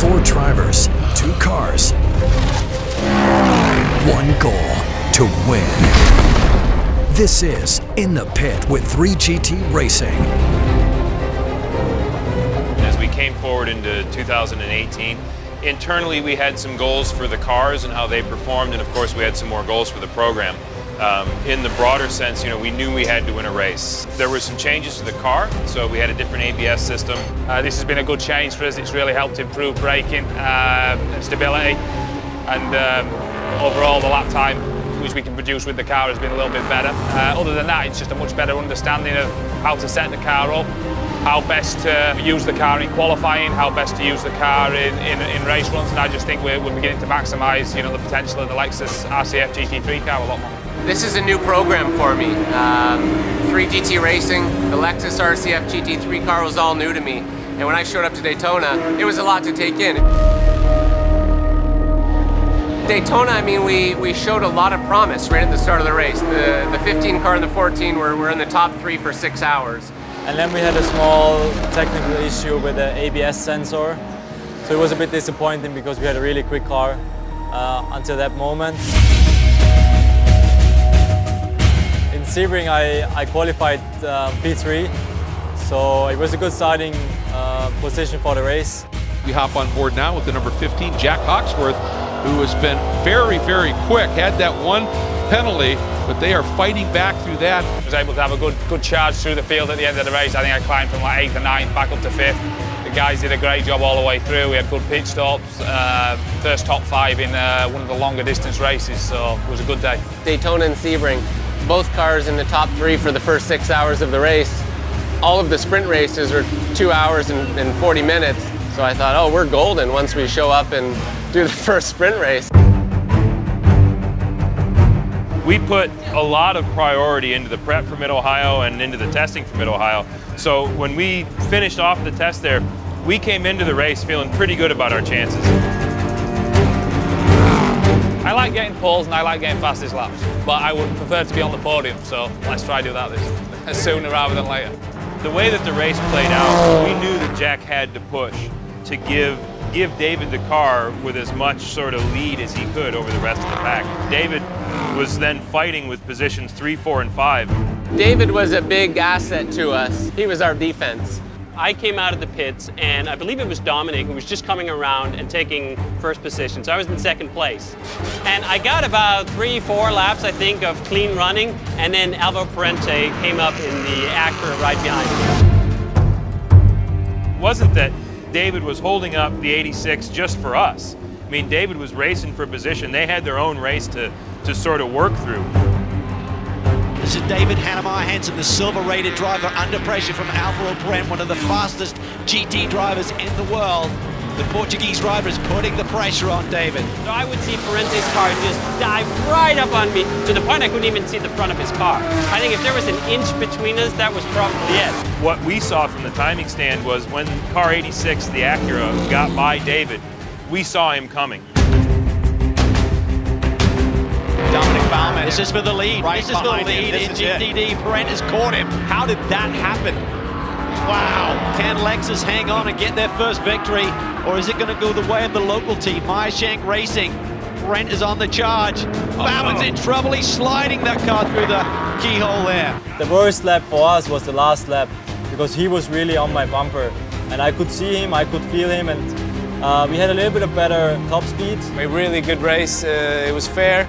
4 drivers, 2 cars, 1 goal: to win. This is In the Pit with 3GT Racing. As we came forward into 2018, internally we had some goals for the cars and how they performed, and of course we had some more goals for the program. In the broader sense, we knew we had to win a race. There were some changes to the car, so we had a different ABS system. This has been a good change for us. It's really helped improve braking and stability, and overall the lap time which we can produce with the car has been a little bit better. Other than that, it's just a much better understanding of how to set the car up, how best to use the car in qualifying, how best to use the car in race runs, and I just think we're beginning to maximise the potential of the Lexus RCF GT3 car a lot more. This is a new program for me. 3GT Racing, the Lexus RCF GT3 car was all new to me, and when I showed up to Daytona, it was a lot to take in. Daytona, I mean, we showed a lot of promise right at the start of the race. The 15 car and the 14 were in the top 3 for 6 hours. And then we had a small technical issue with the ABS sensor. So it was a bit disappointing because we had a really quick car until that moment. In Sebring, I qualified P3, so it was a good starting position for the race. We hop on board now with the number 15, Jack Hawksworth, who has been very, very quick. Had that one penalty, but they are fighting back through that. I was able to have a good charge through the field at the end of the race. I think I climbed from like 8th or 9th back up to 5th. The guys did a great job all the way through. We had good pit stops, first top 5 in one of the longer distance races, so it was a good day. Daytona and Sebring, both cars in the top 3 for the first 6 hours of the race. All of the sprint races were 2 hours and 40 minutes. So I thought, oh, we're golden once we show up and do the first sprint race. We put a lot of priority into the prep for Mid-Ohio and into the testing for Mid-Ohio. So when we finished off the test there, we came into the race feeling pretty good about our chances. I like getting poles and I like getting fastest laps, but I would prefer to be on the podium, so let's try to do that sooner rather than later. The way that the race played out, we knew that Jack had to push to give David the car with as much sort of lead as he could over the rest of the pack. David was then fighting with positions 3, 4, and 5. David was a big asset to us. He was our defense. I came out of the pits, and I believe it was Dominic who was just coming around and taking first position. So I was in 2nd place. And I got about 3, 4 laps, I think, of clean running, and then Alvaro Parente came up in the Acura right behind me. It wasn't that David was holding up the 86 just for us. I mean, David was racing for position. They had their own race to sort of work through. This is David Hannemeyer Hansen, the silver-rated driver under pressure from Alvaro Parente, one of the fastest GT drivers in the world. The Portuguese driver is putting the pressure on David. So I would see Parente's car just dive right up on me to the point I couldn't even see the front of his car. I think if there was an inch between us, that was probably it. What we saw from the timing stand was when car 86, the Acura, got by David, we saw him coming. Dominic Baumann, this is for the lead. Right, this is for the lead in GTD. Parente has caught him. How did that happen? Wow. Can Lexus hang on and get their first victory, or is it going to go the way of the local team, Meyershank Racing? Parente is on the charge. Baumann's in trouble. He's sliding that car through the keyhole there. The worst lap for us was the last lap because he was really on my bumper. And I could see him, I could feel him, and we had a little bit of better top speed. A really good race. It was fair.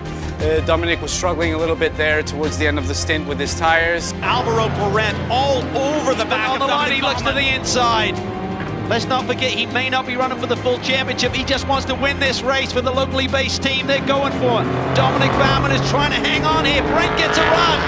Dominic was struggling a little bit there towards the end of the stint with his tires. Alvaro Parente all over the back on the line. He looks to the inside. Let's not forget, he may not be running for the full championship. He just wants to win this race for the locally based team. They're going for it. Dominic Baumann is trying to hang on here. Parente gets a run.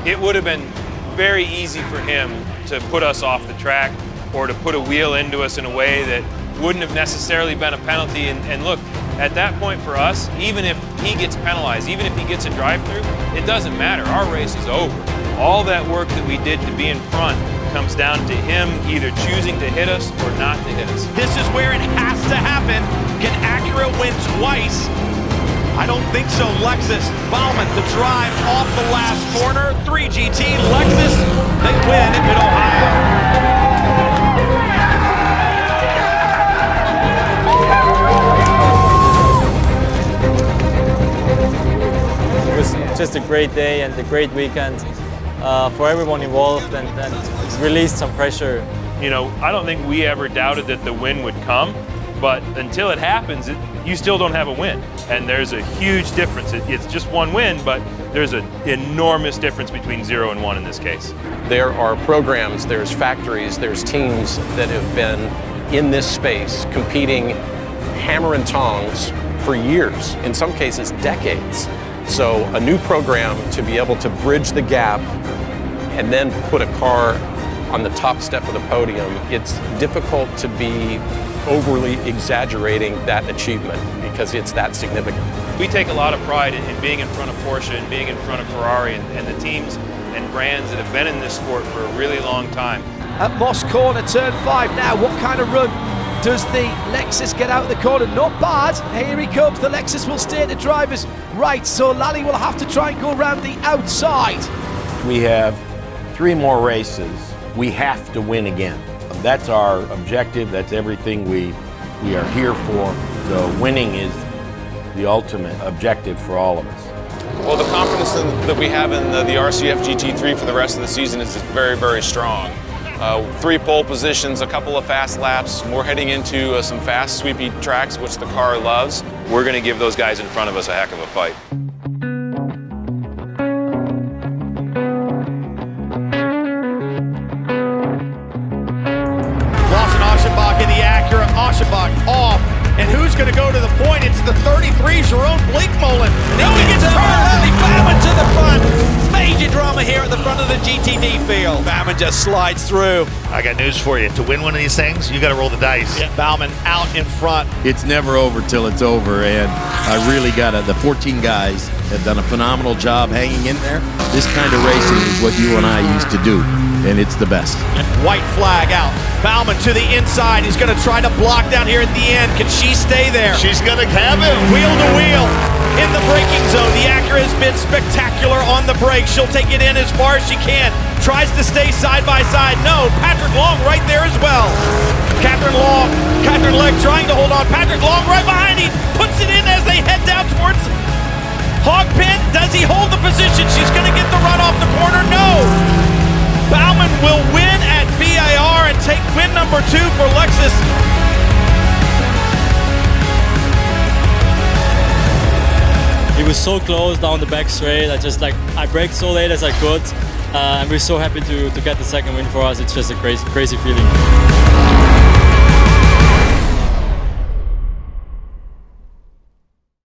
It would have been very easy for him to put us off the track or to put a wheel into us in a way that wouldn't have necessarily been a penalty. And look, at that point for us, even if he gets penalized, even if he gets a drive-through, it doesn't matter. Our race is over. All that work that we did to be in front comes down to him either choosing to hit us or not to hit us. This is where it has to happen. Can Acura win twice? I don't think so. Lexus, Baumann, the drive off the last corner. 3GT, Lexus, they win at Mid-Ohio. just a great day and a great weekend for everyone involved, and released some pressure. You know, I don't think we ever doubted that the win would come, but until it happens, you still don't have a win. And there's a huge difference. It's just one win, but there's an enormous difference between 0 and 1 in this case. There are programs, there's factories, there's teams that have been in this space competing hammer and tongs for years, in some cases decades. So a new program to be able to bridge the gap and then put a car on the top step of the podium, it's difficult to be overly exaggerating that achievement because it's that significant. We take a lot of pride in being in front of Porsche and being in front of Ferrari and the teams and brands that have been in this sport for a really long time. At Moss Corner, turn 5 now. What kind of run does the Lexus get out of the corner? Not bad. Here he comes. The Lexus will stay to driver's right, so Lally will have to try and go around the outside. We have 3 more races. We have to win again. That's our objective. That's everything we are here for. So winning is the ultimate objective for all of us. Well, the confidence that we have in the RCF GT3 for the rest of the season is very, very strong. 3 pole positions, a couple of fast laps. We're heading into some fast, sweepy tracks, which the car loves. We're going to give those guys in front of us a heck of a fight. In the Acura, Aschenbach off, and who's going to go to the point? It's the 33, Jerome Bleakmolen. Now he gets turned, Baumann to the front. Major drama here at the front of the GTD field. Baumann just slides through. I got news for you. To win one of these things, you got to roll the dice. Yeah, Baumann out in front. It's never over till it's over, and I really got it. The 14 guys have done a phenomenal job hanging in there. This kind of racing is what you and I used to do, and it's the best. White flag out. Baumann to the inside. He's going to try to block down here at the end. Can she stay there? She's going to have him. Wheel to wheel in the braking zone. The Acura has been spectacular on the brakes. She'll take it in as far as she can. Tries to stay side by side. No, Patrick Long right there as well. Catherine Legg trying to hold on. Patrick Long right behind him. Puts it in as they head down towards Hog Pen. Does he hold the position? She's going to get the run off the corner. No. Baumann will win at VIR and take win number 2 for Lexus. It was so close down the back straight. I braked so late as I could, and we're so happy to get the second win for us. It's just a crazy feeling.